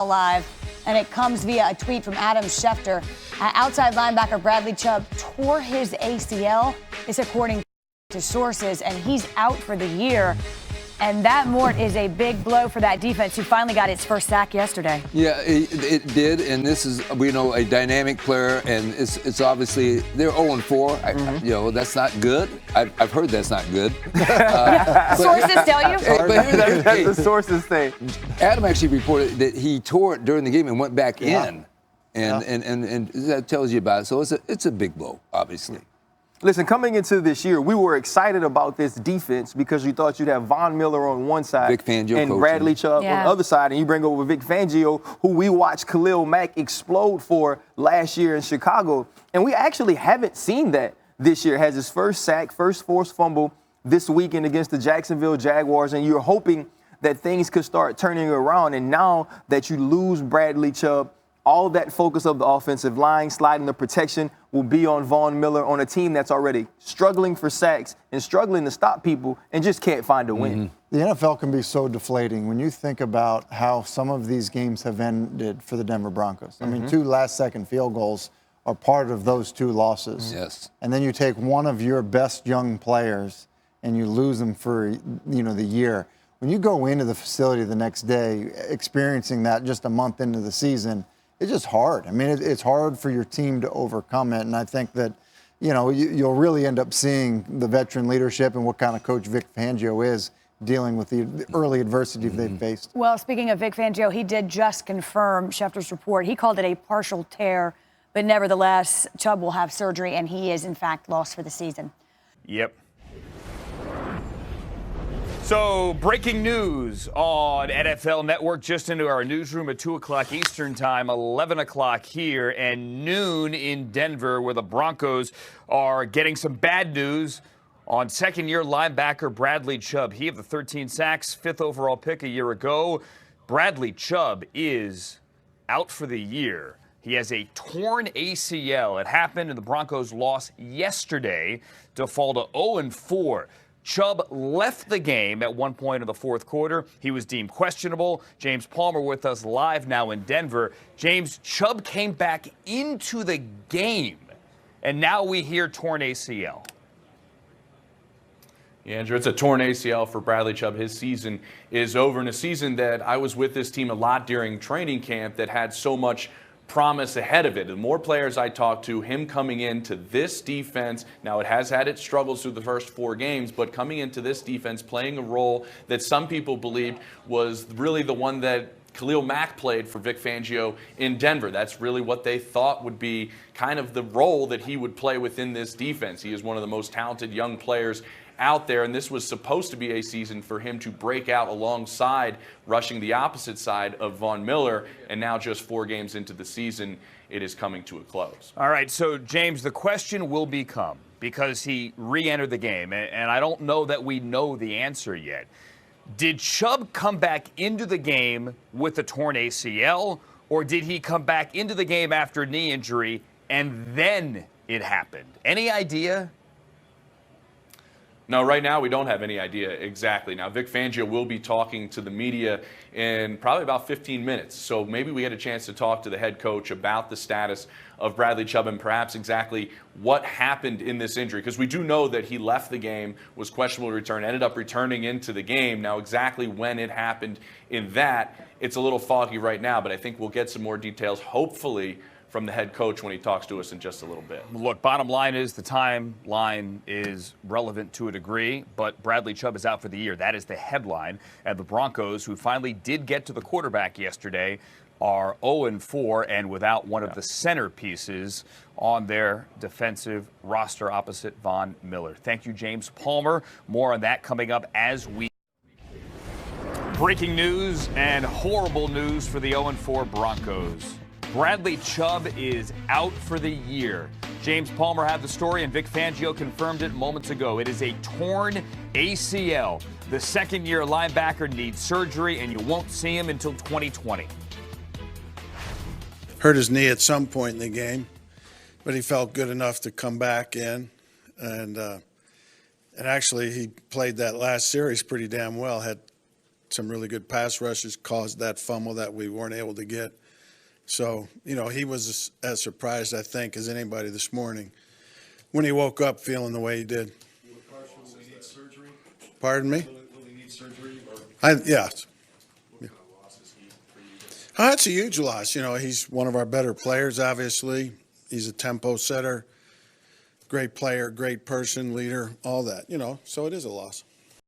Live, and it comes via a tweet from Adam Schefter. Outside linebacker Bradley Chubb tore his ACL. This according to sources, and he's out for the year. And that, Mort, is a big blow for that defense who finally got its first sack yesterday. Yeah, it did, and this is, we know, a dynamic player, and it's obviously, they're 0-4. That's not good. I've heard that's not good. Sources tell you. That's the sources say. Adam actually reported that he tore it during the game and went back in, and that tells you about it. So it's a big blow, obviously. Listen, coming into this year, we were excited about this defense because you thought you'd have Von Miller on one side Vic Fangio and coaching. Bradley Chubb on the other side, and you bring over Vic Fangio, who we watched Khalil Mack explode for last year in Chicago. And we actually haven't seen that this year. Has his first sack, first forced fumble this weekend against the Jacksonville Jaguars, and you're hoping that things could start turning around. And now that you lose Bradley Chubb, all that focus of the offensive line, sliding the protection, will be on Von Miller on a team that's already struggling for sacks and struggling to stop people and just can't find a win. The NFL can be so deflating when you think about how some of these games have ended for the Denver Broncos. I mean, 2 last-second field goals are part of those 2 losses. Yes. And then you take one of your best young players and you lose them for, the year. When you go into the facility the next day experiencing that just a month into the season, it's just hard. I mean, it's hard for your team to overcome it. And I think that, you'll really end up seeing the veteran leadership and what kind of coach Vic Fangio is dealing with the early adversity they've faced. Well, speaking of Vic Fangio, he did just confirm Schefter's report. He called it a partial tear, but nevertheless, Chubb will have surgery, and he is, in fact, lost for the season. Yep. So, breaking news on NFL Network, just into our newsroom at 2 o'clock Eastern Time, 11 o'clock here, and noon in Denver, where the Broncos are getting some bad news on second-year linebacker Bradley Chubb. He of the 13 sacks, 5th overall pick a year ago. Bradley Chubb is out for the year. He has a torn ACL. It happened, and the Broncos lost yesterday to fall to 0-4. Chubb left the game at one point in the fourth quarter. He was deemed questionable. James Palmer with us live now in Denver. James, Chubb came back into the game, and now we hear torn ACL. Yeah, Andrew, it's a torn ACL for Bradley Chubb. His season is over, in a season that I was with this team a lot during training camp that had so much promise ahead of it. The more players I talked to, him coming into this defense, now it has had its struggles through the first 4 games, but coming into this defense, playing a role that some people believed was really the one that Khalil Mack played for Vic Fangio in Denver. That's really what they thought would be kind of the role that he would play within this defense. He is one of the most talented young players out there, and this was supposed to be a season for him to break out alongside rushing the opposite side of Von Miller, and now just 4 games into the season, it is coming to a close. All right, so James, the question will become, because he re-entered the game, and I don't know that we know the answer yet, did Chubb come back into the game with a torn ACL, or did he come back into the game after knee injury and then it happened? Any idea? No, right now we don't have any idea exactly. Now, Vic Fangio will be talking to the media in probably about 15 minutes. So maybe we get a chance to talk to the head coach about the status of Bradley Chubb and perhaps exactly what happened in this injury. Because we do know that he left the game, was questionable to return, ended up returning into the game. Now, exactly when it happened in that, it's a little foggy right now. But I think we'll get some more details, hopefully, from the head coach when he talks to us in just a little bit. Look, bottom line is the timeline is relevant to a degree, but Bradley Chubb is out for the year. That is the headline. And the Broncos, who finally did get to the quarterback yesterday, are 0-4 and without one of the centerpieces on their defensive roster opposite Von Miller. Thank you, James Palmer. More on that coming up as we... Breaking news and horrible news for the 0-4 Broncos. Bradley Chubb is out for the year. James Palmer had the story, and Vic Fangio confirmed it moments ago. It is a torn ACL. The second-year linebacker needs surgery, and you won't see him until 2020. Hurt his knee at some point in the game, but he felt good enough to come back in. And actually, he played that last series pretty damn well. Had some really good pass rushes, caused that fumble that we weren't able to get. So, he was as surprised, I think, as anybody this morning when he woke up feeling the way he did. Will he need surgery? Pardon me? Will he need surgery? Yeah. What kind of loss is he for you guys? That's a huge loss. He's one of our better players, obviously. He's a tempo setter, great player, great person, leader, all that, so it is a loss.